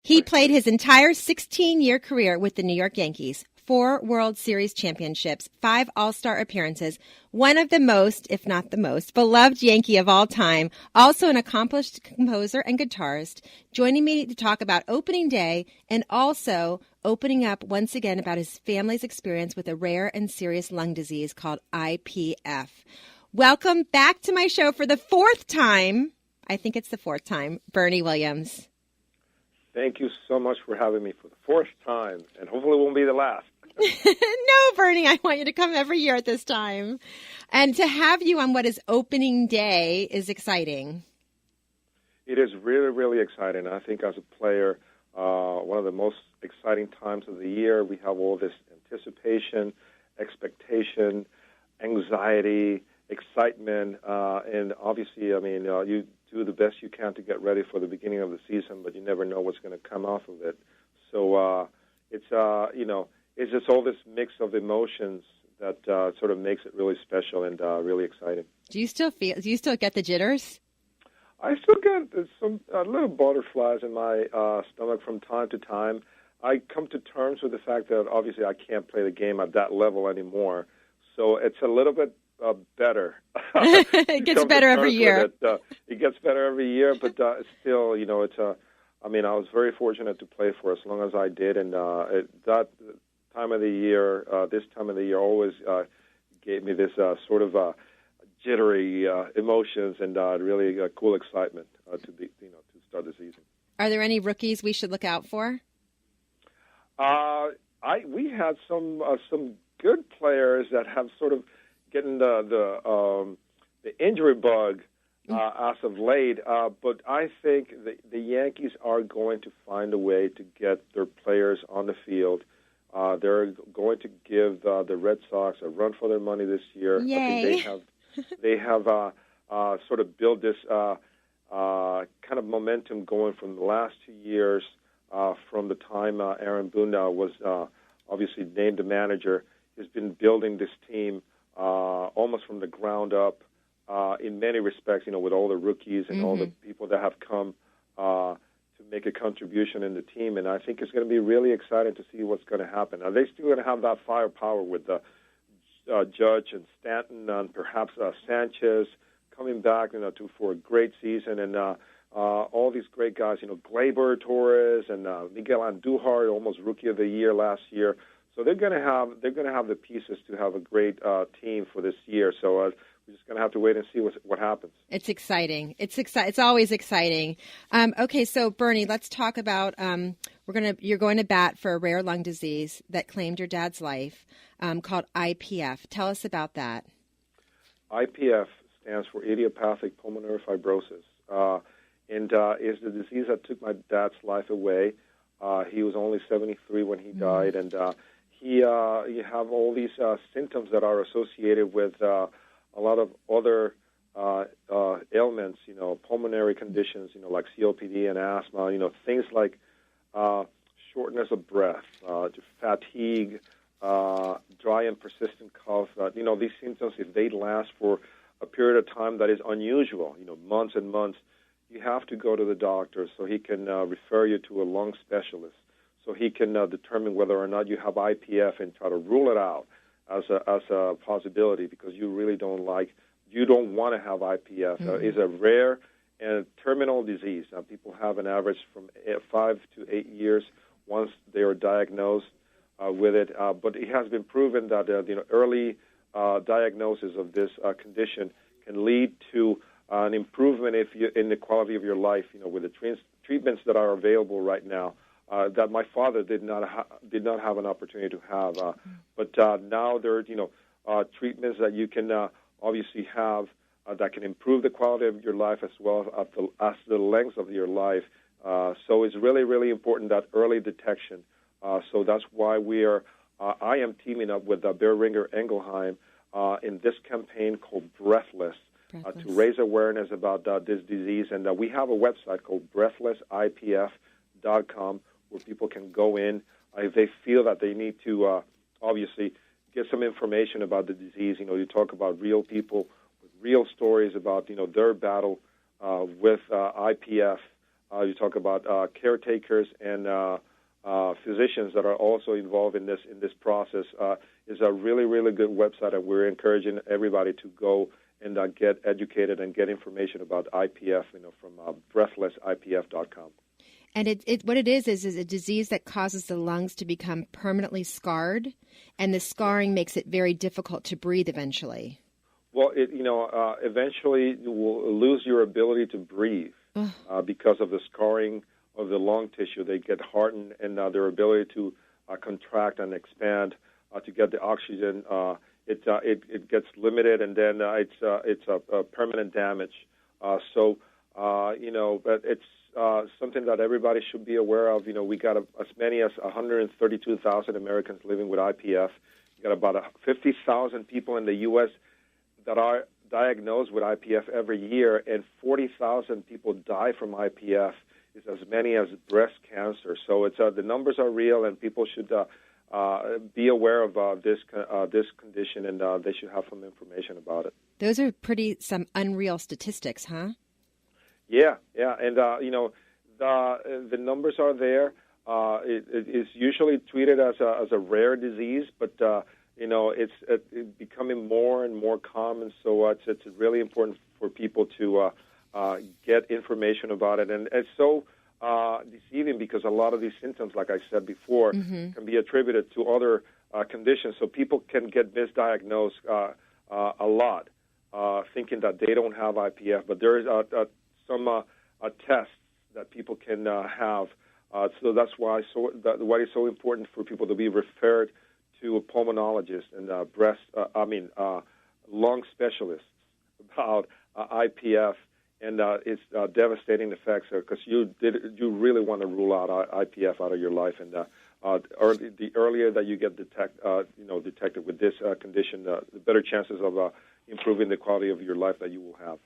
He played his entire 16-year career with the New York Yankees, 4 World Series championships, 5 All-Star appearances, one of the most, if not the most, beloved Yankee of all time, also an accomplished composer and guitarist, joining me to talk about opening day and also opening up once again about his family's experience with a rare and serious lung disease called IPF. Welcome back to my show for the 4th time. I think it's the 4th time, Bernie Williams. Thank you so much for having me for the 4th time, and hopefully it won't be the last. No, Bernie, I want you to come every year at this time. And to have you on what is opening day is exciting. It is really, really exciting. I think as a player, one of the most exciting times of the year. We have all this anticipation, expectation, anxiety, excitement, and obviously, I mean, you do the best you can to get ready for the beginning of the season, but you never know what's going to come off of it. So it's just all this mix of emotions that sort of makes it really special and really exciting. Do you still get the jitters? I still get some little butterflies in my stomach from time to time. I come to terms with the fact that obviously I can't play the game at that level anymore, so it's a little bit better. It gets better every year. It gets better every year, but still, it's I mean, I was very fortunate to play for as long as I did, and that time of the year, this time of the year, always gave me this sort of jittery emotions and really cool excitement to start the season. Are there any rookies we should look out for? We had some good players that have sort of getting the injury bug as of late, but I think the Yankees are going to find a way to get their players on the field. They're going to give the Red Sox a run for their money this year. Yay. I think they have sort of built this kind of momentum going from the last 2 years, from the time Aaron Boone was obviously named the manager. He's been building this team almost from the ground up in many respects, with all the rookies and all the people that have come to make a contribution in the team. And I think it's going to be really exciting to see what's going to happen. Are they still going to have that firepower with Judge and Stanton and perhaps Sanchez coming back for a great season, and all these great guys, Gleyber Torres and Miguel Andujar, almost Rookie of the Year last year. So they're going to have the pieces to have a great team for this year. So we're just going to have to wait and see what happens. It's exciting. It's always exciting. Okay, so Bernie, let's talk about you're going to bat for a rare lung disease that claimed your dad's life, called IPF. Tell us about that. IPF stands for idiopathic pulmonary fibrosis, and is the disease that took my dad's life away. He was only 73 when he died, and you have all these symptoms that are associated with a lot of other ailments, pulmonary conditions, like COPD and asthma, things like shortness of breath, fatigue, dry and persistent cough. These symptoms, if they last for a period of time that is unusual, months and months, you have to go to the doctor so he can refer you to a lung specialist, so he can determine whether or not you have IPF and try to rule it out as a possibility, because you really don't want to have IPF. It's a rare and terminal disease. People have an average from 5 to 8 years once they are diagnosed with it, but it has been proven that early diagnosis of this condition can lead to an improvement in the quality of your life, with the treatments that are available right now, that my father did not have an opportunity to have. But now there are treatments that you can obviously have that can improve the quality of your life as well as the length of your life. So it's really, really important, that early detection. So that's why I am teaming up with Boehringer Ingelheim in this campaign called Breathless. To raise awareness about this disease. And we have a website called breathlessipf.com where people can go in if they feel that they need to obviously get some information about the disease. You talk about real people with real stories about, their battle with IPF. You talk about caretakers and physicians that are also involved in this process. Is a really, really good website, and we're encouraging everybody to go and get educated and get information about IPF, from breathlessipf.com. And what it is a disease that causes the lungs to become permanently scarred, and the scarring makes it very difficult to breathe eventually. Well, eventually you will lose your ability to breathe because of the scarring of the lung tissue. They get hardened, and their ability to contract and expand to get the oxygen, it gets limited, and then it's a permanent damage. But it's something that everybody should be aware of. We got as many as 132,000 Americans living with IPF. We got about 50,000 people in the U.S. that are diagnosed with IPF every year, and 40,000 people die from IPF. It's as many as breast cancer. So it's the numbers are real, and people should be aware of this condition, and they should have some information about it. Those are some unreal statistics, huh? Yeah, and the numbers are there. It is usually treated as a rare disease, but it's becoming more and more common. So it's really important for people to get information about it, and it's so deceiving because a lot of these symptoms, like I said before, can be attributed to other conditions. So people can get misdiagnosed a lot, thinking that they don't have IPF, but there is some tests that people can have. So that's why it's so important for people to be referred to a pulmonologist and lung specialists about IPF and its devastating effects. Because you really want to rule out IPF out of your life, and the earlier that you get detected with this condition, the better chances of improving the quality of your life that you will have.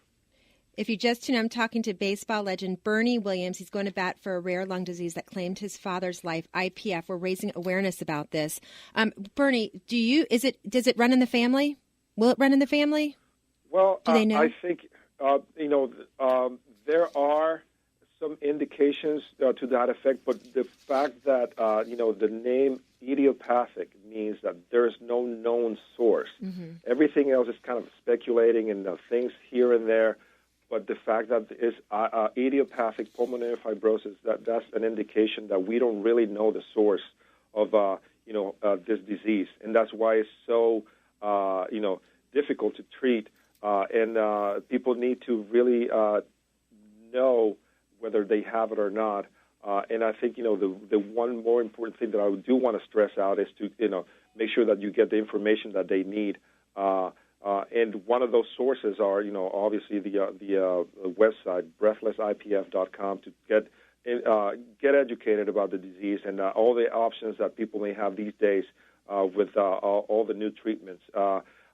If you just tune in, I'm talking to baseball legend Bernie Williams. He's going to bat for a rare lung disease that claimed his father's life, IPF. We're raising awareness about this. Bernie, does it run in the family? Will it run in the family? Well, do they know? I think there are some indications to that effect, but the fact that the name idiopathic means that there's no known source. Mm-hmm. Everything else is kind of speculating and things here and there. But the fact that it's idiopathic pulmonary fibrosis, that's an indication that we don't really know the source of this disease, and that's why it's so difficult to treat. And people need to really know whether they have it or not. And I think the one more important thing that I do want to stress out is to make sure that you get the information that they need. And one of those sources are, obviously the website, breathlessipf.com, to get educated about the disease and all the options that people may have these days with all the new treatments.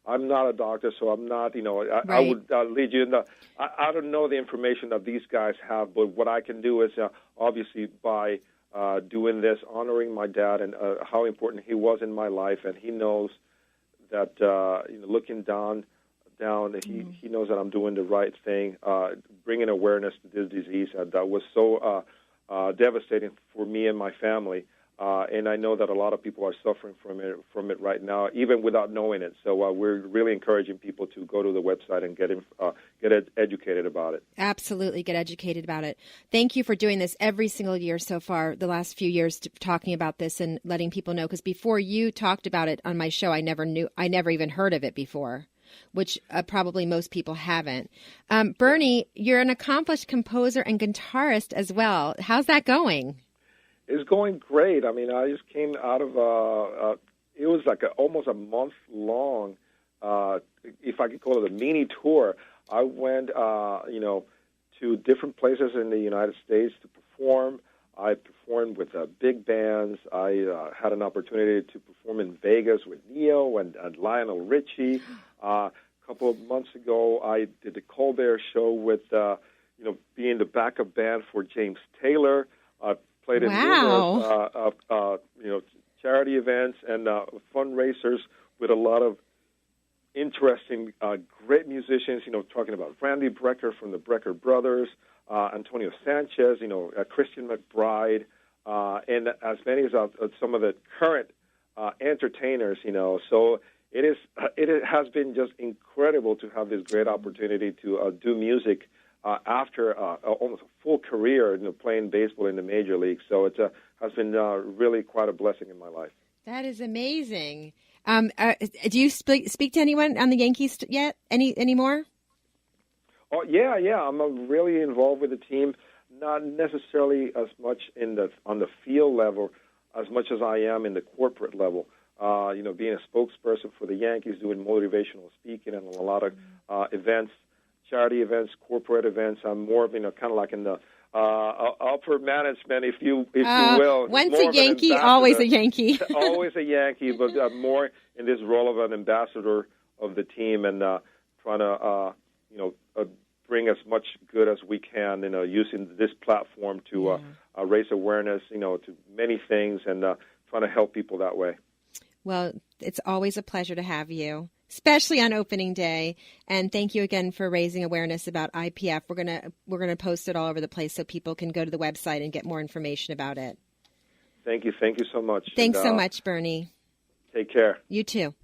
I'm not a doctor, so I'm not, Right. I would lead you in I don't know the information that these guys have, but what I can do is, obviously, by doing this, honoring my dad and how important he was in my life, and he knows that looking down, he knows that I'm doing the right thing, bringing awareness to this disease that was so devastating for me and my family. And I know that a lot of people are suffering from it right now, even without knowing it. So we're really encouraging people to go to the website and get educated about it. Absolutely, get educated about it. Thank you for doing this every single year so far, the last few years, talking about this and letting people know. Because before you talked about it on my show, I never even heard of it before, which probably most people haven't. Bernie, you're an accomplished composer and guitarist as well. How's that going? It's going great. I mean, I just came out of it was like almost a month long, if I could call it a mini tour. I went, to different places in the United States to perform. I performed with big bands. I had an opportunity to perform in Vegas with Neo and Lionel Richie. A couple of months ago, I did the Colbert Show with, being the backup band for James Taylor. Played in numerous, charity events and fundraisers with a lot of interesting, great musicians musicians, talking about Randy Brecker from the Brecker Brothers, Antonio Sanchez, Christian McBride, and as many as some of the current entertainers, So it has been just incredible to have this great opportunity to do music after almost a full career, playing baseball in the major leagues. So it has been really quite a blessing in my life. That is amazing. Do you speak to anyone on the Yankees yet? Anymore? Oh yeah. I'm really involved with the team, not necessarily as much on the field level as much as I am in the corporate level. Being a spokesperson for the Yankees, doing motivational speaking and a lot of events, charity events, corporate events. I'm more of kind of like in the upper management, if you will. Once a Yankee, always a Yankee. Always a Yankee, but more in this role of an ambassador of the team and trying to bring as much good as we can, using this platform to raise awareness, to many things and trying to help people that way. Well, it's always a pleasure to have you, especially on opening day. And thank you again for raising awareness about IPF. We're gonna post it all over the place so people can go to the website and get more information about it. Thank you so much. Thanks so much, Bernie. Take care. You too.